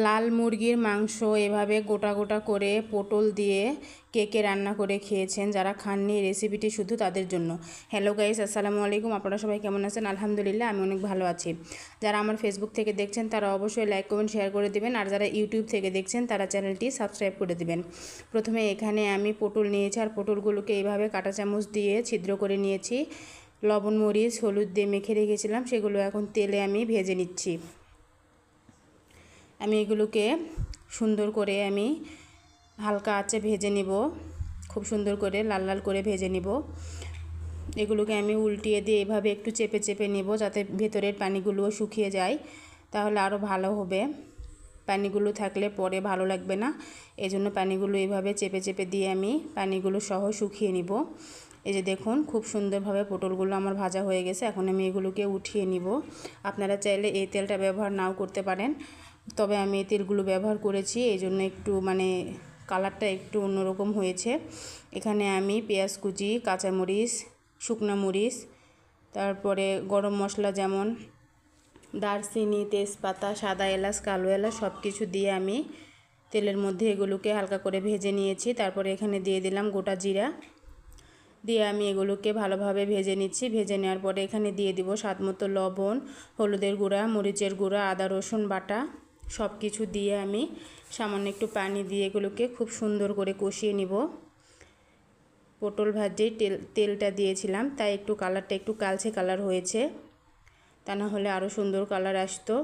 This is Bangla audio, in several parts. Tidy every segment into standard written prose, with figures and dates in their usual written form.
লাল মুরগির মাংস এভাবে গোটা গোটা করে পটল দিয়ে কে কে রান্না করে খেয়েছেন? যারা খাননি রেসিপিটি শুধু তাদের জন্য। হ্যালো গাইস, আসসালামু আলাইকুম। আপনারা সবাই কেমন আছেন? আলহামদুলিল্লাহ, আমি অনেক ভালো আছি। যারা আমার ফেসবুক থেকে দেখছেন তারা অবশ্যই লাইক কমেন্ট শেয়ার করে দেবেন, আর যারা ইউটিউব থেকে দেখছেন তারা চ্যানেলটি সাবস্ক্রাইব করে দেবেন। প্রথমে এখানে আমি পটল নিয়েছি, আর পটলগুলোকে এইভাবে কাঁটা চামচ দিয়ে ছিদ্র করে নিয়েছি। লবণ মরিচ হলুদ দিয়ে মেখে রেখেছিলাম, সেগুলো এখন তেলে আমি ভেজে নিচ্ছি। আমি এগুলোকে সুন্দর করে আমি হালকা আঁচে ভেজে নিব, খুব সুন্দর করে লাল লাল করে ভেজে নিব। এগুলোকে আমি উল্টিয়ে দিয়ে এভাবে একটু চেপে চেপে নিব, যাতে ভেতরের পানিগুলোও শুকিয়ে যায়, তাহলে আরও ভালো হবে। পানিগুলো থাকলে পরে ভালো লাগবে না, এজন্য পানিগুলো এইভাবে চেপে চেপে দিয়ে আমি পানিগুলো সহ শুকিয়ে নিব। এই যে দেখুন, খুব সুন্দরভাবে পটলগুলো আমার ভাজা হয়ে গেছে। এখন আমি এগুলোকে উঠিয়ে নিব। আপনারা চাইলে এই তেলটা ব্যবহার নাও করতে পারেন, তবে আমি এই তেলগুলো ব্যবহার করেছি, এই জন্য একটু কালারটা একটু অন্যরকম হয়েছে। এখানে আমি পেঁয়াজ কুচি, কাঁচামরিচ, শুকনো মরিচ, তারপরে গরম মশলা যেমন দারচিনি, তেজপাতা, সাদা এলাচ, কালো এলাচ সব কিছু দিয়ে আমি তেলের মধ্যে এগুলোকে হালকা করে ভেজে নিয়েছি। তারপরে এখানে দিয়ে দিলাম গোটা জিরা, দিয়ে আমি এগুলোকে ভালোভাবে ভেজে নিচ্ছি। ভেজে নেওয়ার পরে এখানে দিয়ে দিব স্বাদমতো লবণ, হলুদের গুঁড়া, মরিচের গুঁড়া, আদা রসুন বাটা সব কিছু দিয়ে আমি সামান্য একটু পানি দিয়ে এগুলোকে খুব সুন্দর করে কষিয়ে নিব। পটল ভাজেই তেলটা দিয়েছিলাম, তাই একটু কালারটা একটু কালচে কালার হয়েছে, তা না হলে আরও সুন্দর কালার আসতো।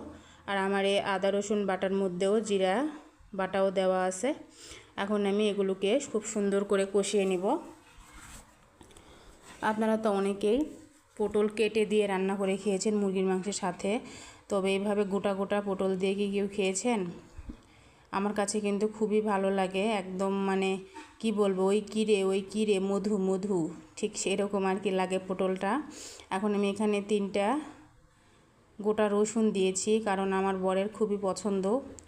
আর আমার এই আদা রসুন বাটার মধ্যেও জিরা বাটাও দেওয়া আছে। এখন আমি এগুলোকে খুব সুন্দর করে কষিয়ে নিব। আপনারা তো অনেকেই পটল কেটে দিয়ে রান্না করে খেয়েছেন মুরগির মাংসের সাথে, তবে এইভাবে গোটা গোটা পটল দিয়ে কি কেউ খেয়েছেন? আমার কাছে কিন্তু খুবই ভালো লাগে, একদম কি বলবো, ওই কিরে মধু মধু, ঠিক সেরকম আর কি লাগে পটলটা। এখন আমি এখানে 3টা গোটা রসুন দিয়েছি, কারণ আমার বরের খুবই পছন্দ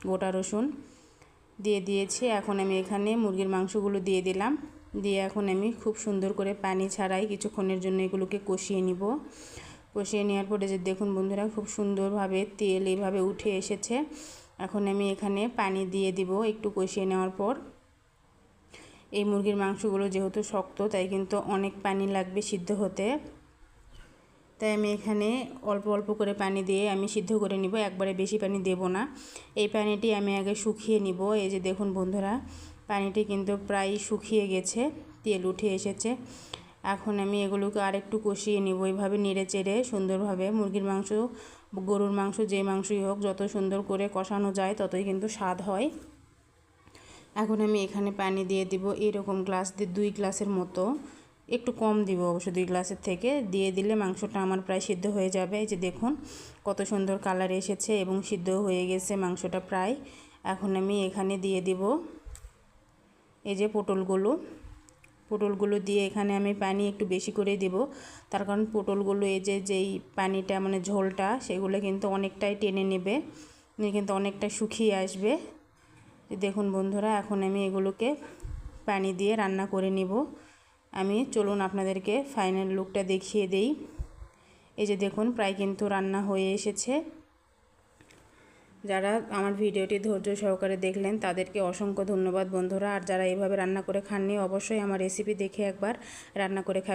গোটা রসুন, দিয়ে দিয়েছি। এখন আমি এখানে মুরগির মাংসগুলো দিয়ে দিলাম, দিয়ে এখন আমি খুব সুন্দর করে পানি ছাড়াই কিছুক্ষণের জন্য এগুলোকে কষিয়ে নিব। কষিয়ে নেওয়ার পরে যে দেখুন বন্ধুরা, খুব সুন্দরভাবে তেল এইভাবে উঠে এসেছে। এখন আমি এখানে পানি দিয়ে দিব একটু কষিয়ে নেওয়ার পর। এই মুরগির মাংসগুলো যেহেতু শক্ত, তাই কিন্তু অনেক পানি লাগবে সিদ্ধ হতে, তাই আমি এখানে অল্প অল্প করে পানি দিয়ে আমি সিদ্ধ করে নিব, একবারে বেশি পানি দেব না। এই পানিটি আমি আগে শুকিয়ে নিব। এই যে দেখুন বন্ধুরা, পানিটি কিন্তু প্রায় শুকিয়ে গেছে, তেল উঠে এসেছে। এখন আমি এগুলোকে আরেকটু কষিয়ে নিব, এইভাবে নেড়ে চেড়ে সুন্দরভাবে। মুরগির মাংস, গরুর মাংস, যে মাংসই হোক, যত সুন্দর করে কষানো যায় ততই কিন্তু স্বাদ হয়। এখন আমি এখানে পানি দিয়ে দিব এরকম গ্লাস দিয়ে 2 গ্লাসের মতো, একটু কম দিব অবশ্য, 2 গ্লাসের থেকে দিয়ে দিলে মাংসটা আমার প্রায় সিদ্ধ হয়ে যাবে। এই যে দেখুন কত সুন্দর কালার এসেছে এবং সিদ্ধ হয়ে গেছে মাংসটা প্রায়। এখন আমি এখানে দিয়ে দিব এই যে পটলগুলো দিয়ে এখানে আমি পানি একটু বেশি করে দিব, তার কারণ পটলগুলো এই যে যেই পানিটা ঝোলটা, সেগুলো কিন্তু অনেকটাই টেনে নেবে, কিন্তু অনেকটা শুকিয়ে আসবে। দেখুন বন্ধুরা, এখন আমি এগুলোকে পানি দিয়ে রান্না করে নিব। চলুন আপনাদেরকে ফাইনাল লুকটা দেখিয়ে দেই। এই যে দেখুন, প্রায় কিন্তু রান্না হয়ে এসেছে। যারা আমার ভিডিওটি ধৈর্য সহকারে দেখলেন তাদেরকে অসংখ্য ধন্যবাদ বন্ধুরা। আর যারা এইভাবে রান্না করে খাননি, অবশ্যই আমার রেসিপি দেখে একবার রান্না করে খাবেন।